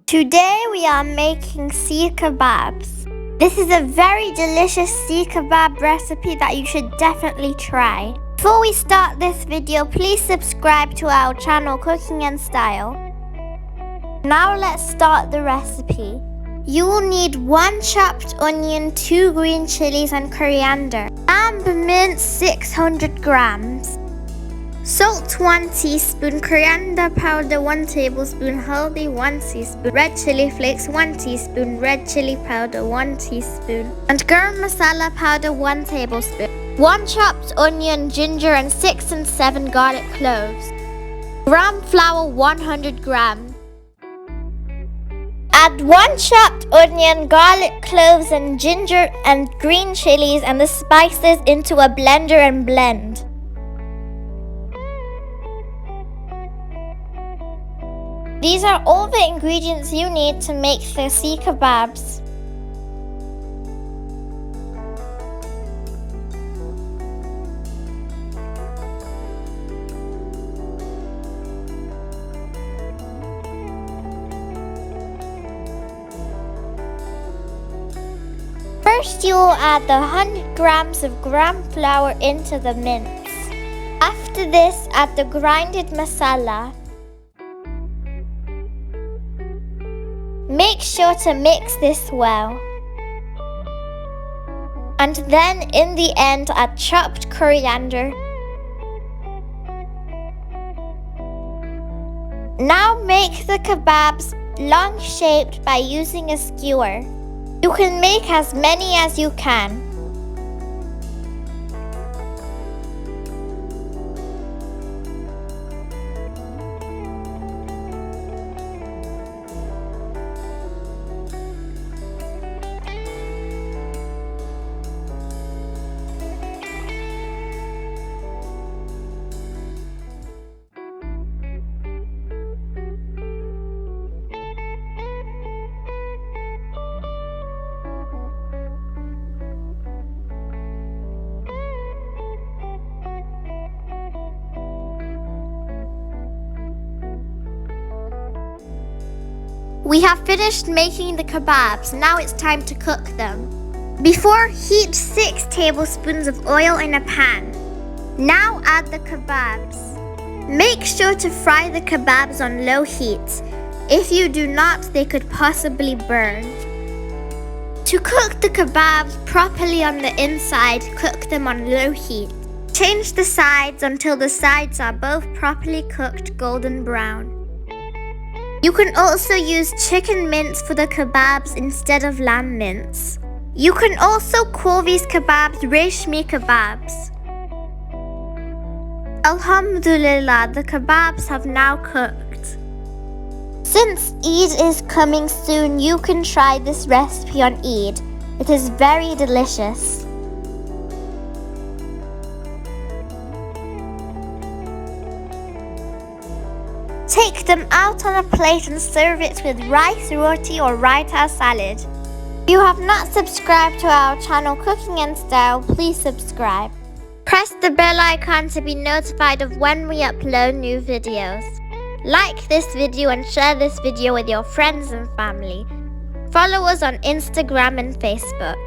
Today we are making seekh kebabs. This is a very delicious seekh kebab recipe that you should definitely try. Before we start this video, please subscribe to our channel Cooking and Style. Now let's start the recipe. You will need 1 chopped onion, 2 green chillies and coriander, and mince 600 grams. Salt 1 teaspoon, coriander powder 1 tablespoon, haldi 1 teaspoon, red chili flakes 1 teaspoon, red chili powder 1 teaspoon, and garam masala powder 1 tablespoon. 1 chopped onion, ginger and 6 and 7 garlic cloves. Gram flour 100 grams. Add 1 chopped onion, garlic cloves and ginger and green chilies and the spices into a blender and blend. These are all the ingredients you need to make the seekh kebabs. First, you will add the 100 grams of gram flour into the mince. After this, add the grinded masala. Make sure to mix this well. And then in the end, add chopped coriander. Now make the kebabs long shaped by using a skewer. You can make as many as you can. We have finished making the kebabs, now it's time to cook them. Before, heat 6 tablespoons of oil in a pan. Now add the kebabs. Make sure to fry the kebabs on low heat. If you do not, they could possibly burn. To cook the kebabs properly on the inside, cook them on low heat. Change the sides until the sides are both properly cooked golden brown. You can also use chicken mince for the kebabs instead of lamb mince. You can also call these kebabs Reshmi Kebabs. Alhamdulillah, the kebabs have now cooked. Since Eid is coming soon, you can try this recipe on Eid. It is very delicious. Take them out on a plate and serve it with rice, roti or raita salad. If you have not subscribed to our channel Cooking and Style, please subscribe. Press the bell icon to be notified of when we upload new videos. Like this video and share this video with your friends and family. Follow us on Instagram and Facebook.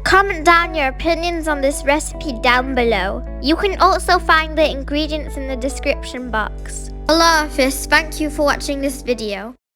Comment down your opinions on this recipe down below. You can also find the ingredients in the description box. Allah Hafiz, thank you for watching this video.